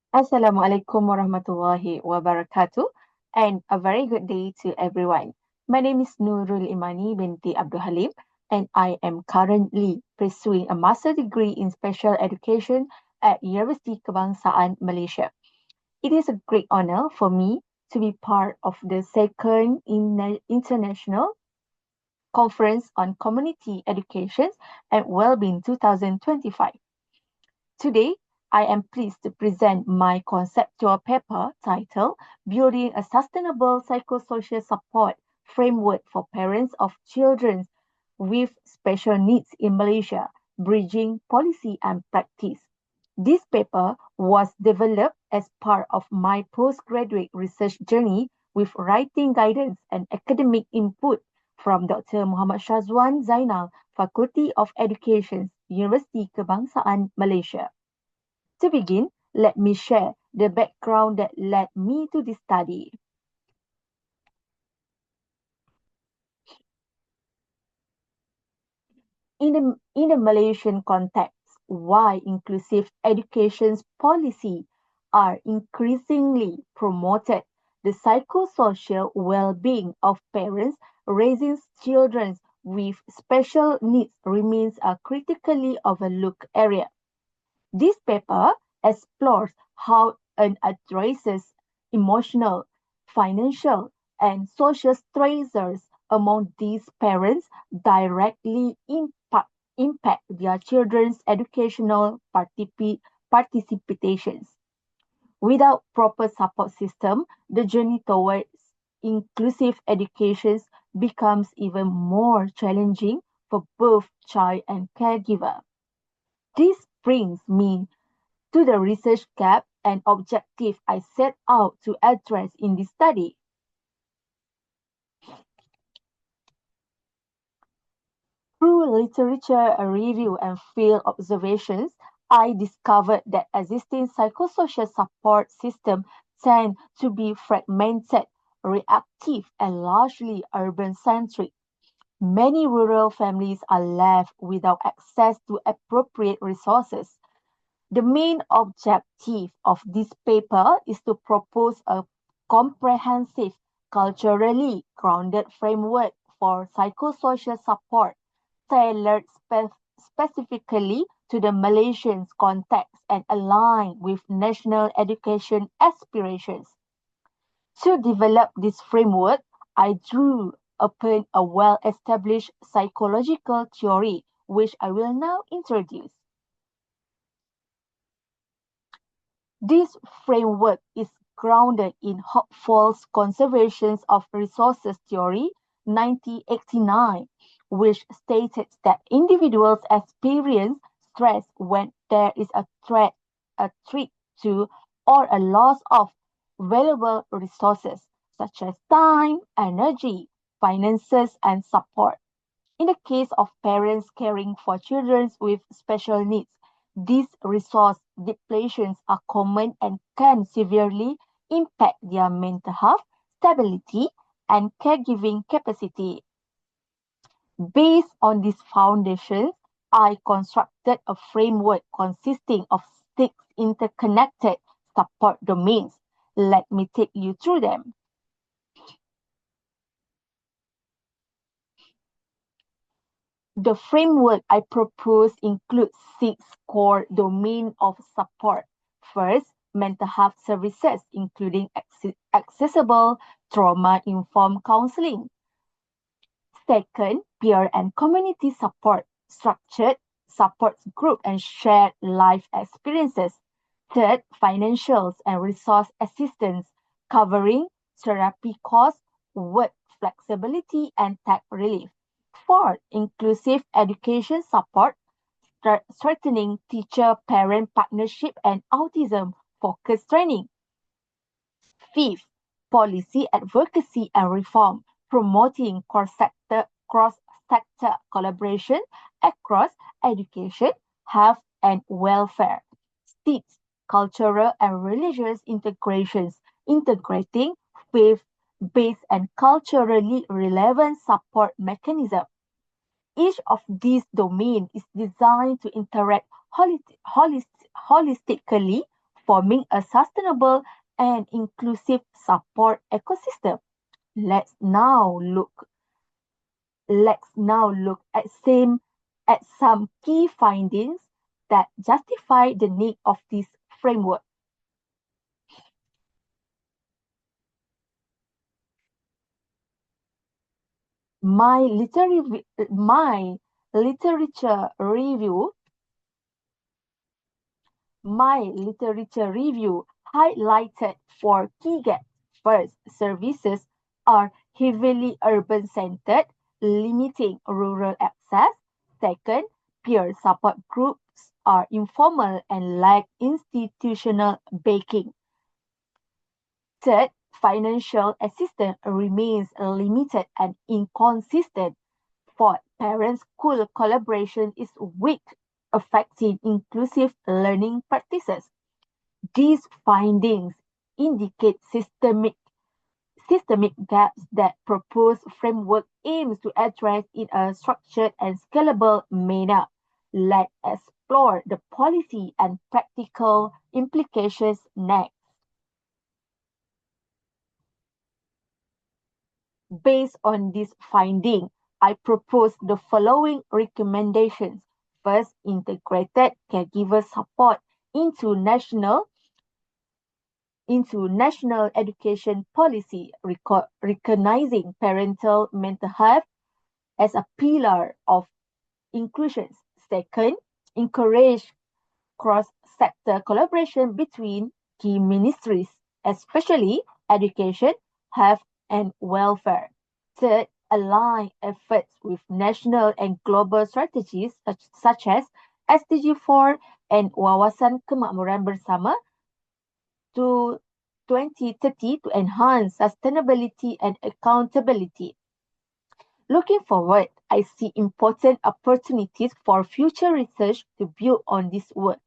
Assalamualaikum warahmatullahi wabarakatuh, and a very good day to everyone. My name is Nurul Imani binti Abdul Halim, and I am currently pursuing a master degree in special education at University Kebangsaan Malaysia. It is a great honor for me to be part of the second international conference on community education and well-being 2025. Today, I am pleased to present my conceptual paper titled Building a Sustainable Psychosocial Support Framework for Parents of Children with Special Needs in Malaysia, Bridging Policy and Practice. This paper was developed as part of my postgraduate research journey with writing guidance and academic input from Dr. Muhammad Shazwan Zainal, Faculty of Education, University Kebangsaan Malaysia. To begin, let me share the background that led me to this study. In the Malaysian context, why inclusive education policy are increasingly promoted, the psychosocial well-being of parents raising children with special needs remains a critically overlooked area. This paper explores how it addresses emotional, financial, and social stressors among these parents directly impact their children's educational participations. Without proper support system, the journey towards inclusive education becomes even more challenging for both child and caregiver. This brings me to the research gap and objective I set out to address in this study. Through literature review and field observations, I discovered that existing psychosocial support systems tend to be fragmented, reactive, and largely urban-centric. Many rural families are left without access to appropriate resources. The main objective of this paper is to propose a comprehensive, culturally grounded framework for psychosocial support tailored specifically to the Malaysian context and aligned with national education aspirations. To develop this framework, I drew upon a well-established psychological theory, which I will now introduce. This framework is grounded in Hopeful's Conservation of Resources theory, 1989, which stated that individuals experience stress when there is a threat to, or a loss of valuable resources such as time, energy, finances, and support. In the case of parents caring for children with special needs, these resource depletions are common and can severely impact their mental health, stability, and caregiving capacity. Based on these foundations, I constructed a framework consisting of six interconnected support domains. Let me take you through them. The framework I propose includes six core domains of support. First, mental health services, including accessible trauma-informed counseling. Second, peer and community support, structured support group and shared life experiences. Third, financials and resource assistance, covering therapy costs, work flexibility, and tax relief. Fourth, inclusive education support, strengthening teacher-parent partnership and autism-focused training. Fifth, policy advocacy and reform, promoting cross-sector collaboration across education, health, and welfare. Sixth, cultural and religious integrations, integrating faith-based and culturally relevant support mechanisms. Each of these domains is designed to interact holistically, forming a sustainable and inclusive support ecosystem. Let's now look let's now look at some key findings that justify the need of this framework. My literature review My literature review highlighted four key gaps. First, services are heavily urban centered, limiting rural access. Second, peer support groups are informal and lack institutional backing. Third, financial assistance remains limited and inconsistent. Fourth, parent-school collaboration is weak, affecting inclusive learning practices. These findings indicate systemic gaps that proposed framework aims to address in a structured and scalable manner. Let's explore the policy and practical implications next. Based on this finding, I propose the following recommendations. First, integrated caregiver support into national education policy, recognizing parental mental health as a pillar of inclusion. Second, encourage cross-sector collaboration between key ministries, especially education, health, and welfare. Third, align efforts with national and global strategies such as SDG 4 and Wawasan Kemakmuran Bersama to 2030 to enhance sustainability and accountability. Looking forward, I see important opportunities for future research to build on this work.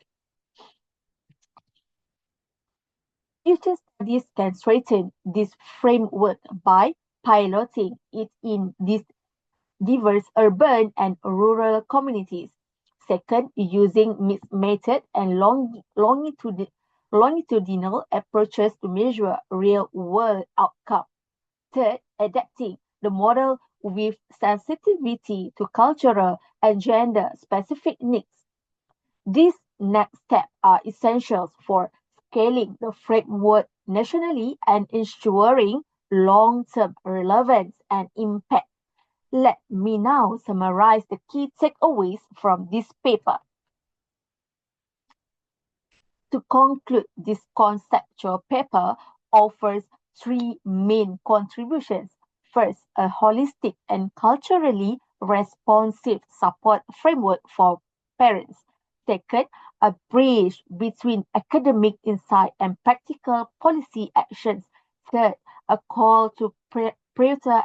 Future studies can strengthen this framework by piloting it in these diverse urban and rural communities. Second, using mixed method and longitudinal approaches to measure real-world outcomes. Third, adapting the model with sensitivity to cultural and gender-specific needs. These next steps are essential for scaling the framework nationally and ensuring long-term relevance and impact. Let me now summarize the key takeaways from this paper. To conclude, this conceptual paper offers three main contributions. First, a holistic and culturally responsive support framework for parents. Second, a bridge between academic insight and practical policy actions. Third, a call to prioritize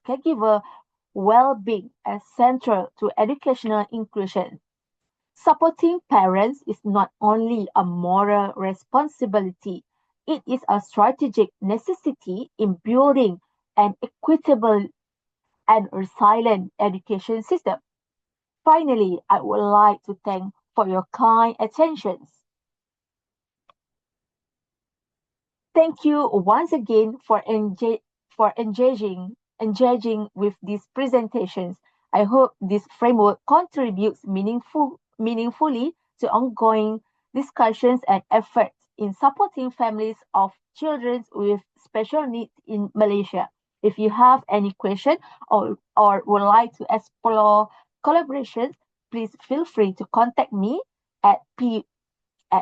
caregiver well-being as central to educational inclusion. Supporting parents is not only a moral responsibility, it is a strategic necessity in building an equitable and resilient education system. Finally, I would like to thank for your kind attention. Thank you once again for engaging with these presentations. I hope this framework contributes meaningfully to ongoing discussions and efforts in supporting families of children with special needs in Malaysia. If you have any question or would like to explore collaborations, please feel free to contact me at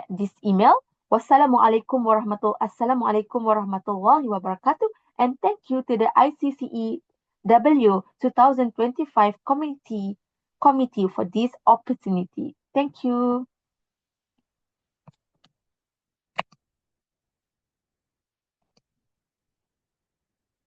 this email. Assalamualaikum warahmatullahi wabarakatuh. And thank you to the ICCEW 2025 committee for this opportunity. Thank you.